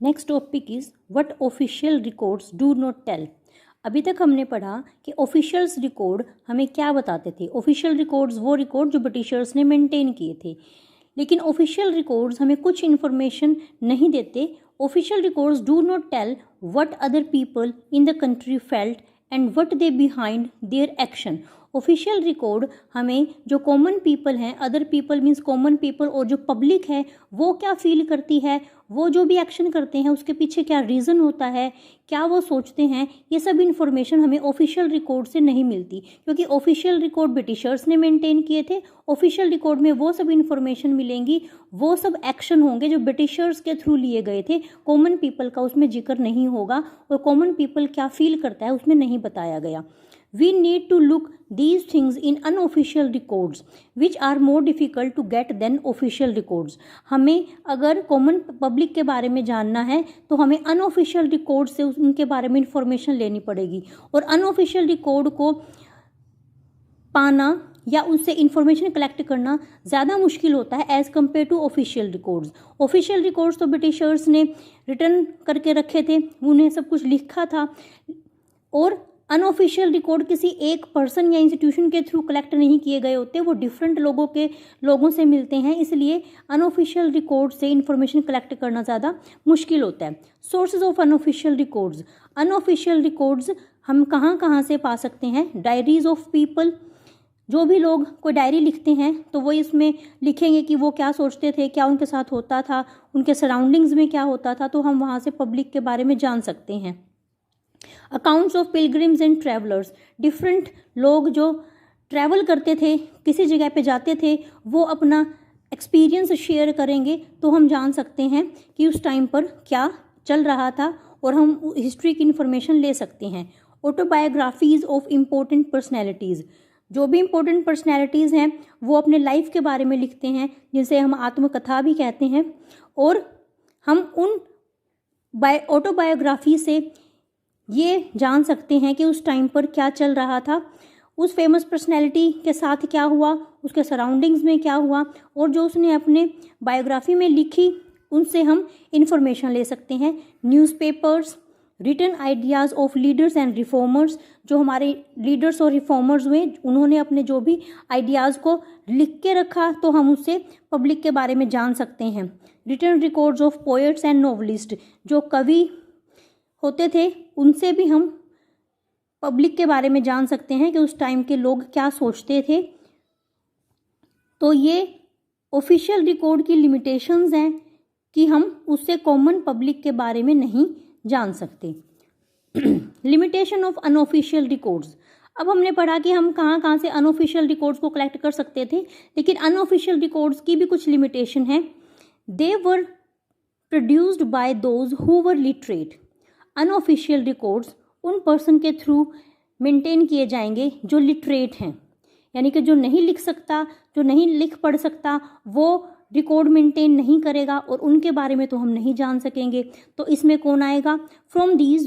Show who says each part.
Speaker 1: Next topic is what official records do not tell. अभी तक हमने पढ़ा कि ऑफिशियल्स रिकॉर्ड हमें क्या बताते थे। ऑफिशियल रिकॉर्ड्स वो रिकॉर्ड जो ब्रिटिशर्स ने मेंटेन किए थे, लेकिन ऑफिशियल रिकॉर्ड्स हमें कुछ इन्फॉर्मेशन नहीं देते। Official records do not tell what other people in the country felt and what they behind their action. Official record हमें जो कॉमन पीपल हैं, other people means common people, और जो पब्लिक है वो क्या फील करती है, वो जो भी एक्शन करते हैं उसके पीछे क्या रीज़न होता है, क्या वो सोचते हैं, ये सब इन्फॉर्मेशन हमें ऑफिशियल रिकॉर्ड से नहीं मिलती, क्योंकि ऑफिशियल रिकॉर्ड ब्रिटिशर्स ने मेंटेन किए थे। ऑफिशियल रिकॉर्ड में वो सब इन्फॉर्मेशन मिलेंगी, वो सब एक्शन होंगे जो ब्रिटिशर्स के थ्रू लिए गए थे। कॉमन पीपल का उसमें जिक्र नहीं होगा, और कॉमन पीपल क्या फील करता है उसमें नहीं बताया गया। We need to look these things in unofficial records, which are more difficult to get than official records. हमें अगर कॉमन पब्लिक के बारे में जानना है तो हमें अनऑफिशियल रिकॉर्ड से उनके बारे में इंफॉर्मेशन लेनी पड़ेगी, और अनऑफिशियल रिकॉर्ड को पाना या उनसे इंफॉर्मेशन कलेक्ट करना ज़्यादा मुश्किल होता है as compare to official records. Official records तो ब्रिटिशर्स ने रिटर्न करके रखे थे, उन्हें सब कुछ लिखा था, और अनऑफिशियल रिकॉर्ड किसी एक पर्सन या इंस्टीट्यूशन के थ्रू कलेक्ट नहीं किए गए होते, वो डिफरेंट लोगों से मिलते हैं, इसलिए अनऑफिशियल रिकॉर्ड से इंफॉर्मेशन कलेक्ट करना ज़्यादा मुश्किल होता है। Sources of unofficial records. Unofficial records हम कहाँ कहाँ से पा सकते हैं? Diaries of people. जो भी लोग कोई डायरी लिखते हैं तो वो इसमें लिखेंगे कि वो क्या सोचते थे, क्या उनके साथ होता था, उनके सराउंडिंग्स में क्या होता था, तो हम वहाँ से पब्लिक के बारे में जान सकते हैं। Accounts of pilgrims and travellers. Different लोग जो ट्रैवल करते थे, किसी जगह पे जाते थे, वो अपना एक्सपीरियंस शेयर करेंगे, तो हम जान सकते हैं कि उस टाइम पर क्या चल रहा था, और हम हिस्ट्री की इन्फॉर्मेशन ले सकते हैं। Autobiographies of important personalities. जो भी इम्पोर्टेंट पर्सनैलिटीज़ हैं वो अपने लाइफ के बारे में लिखते हैं, जिसे हम आत्मकथा भी कहते हैं, और हम उन ऑटोबायोग्राफी से ये जान सकते हैं कि उस टाइम पर क्या चल रहा था, उस फेमस पर्सनैलिटी के साथ क्या हुआ, उसके सराउंडिंग्स में क्या हुआ, और जो उसने अपने बायोग्राफी में लिखी उनसे हम इंफॉर्मेशन ले सकते हैं। Newspapers, written ideas of leaders and reformers. जो हमारे लीडर्स और रिफॉर्मर्स हुए, उन्होंने अपने जो भी आइडियाज़ को लिख के रखा, तो हम उससे पब्लिक के बारे में जान सकते हैं। Written records of poets and novelist. जो कवि होते थे उनसे भी हम पब्लिक के बारे में जान सकते हैं कि उस टाइम के लोग क्या सोचते थे। तो ये ऑफिशियल रिकॉर्ड की लिमिटेशंस हैं कि हम उससे कॉमन पब्लिक के बारे में नहीं जान सकते। Limitation of unofficial records. अब हमने पढ़ा कि हम कहाँ कहाँ से अनऑफिशियल रिकॉर्ड्स को कलेक्ट कर सकते थे, लेकिन अनऑफिशियल रिकॉर्ड्स की भी कुछ लिमिटेशन है। They were produced by those who were literate. Unofficial records उन पर्सन के थ्रू मेंटेन किए जाएंगे जो लिटरेट हैं, यानी कि जो नहीं लिख सकता, जो नहीं लिख पढ़ सकता, वो रिकॉर्ड मेंटेन नहीं करेगा, और उनके बारे में तो हम नहीं जान सकेंगे। तो इसमें कौन आएगा? From these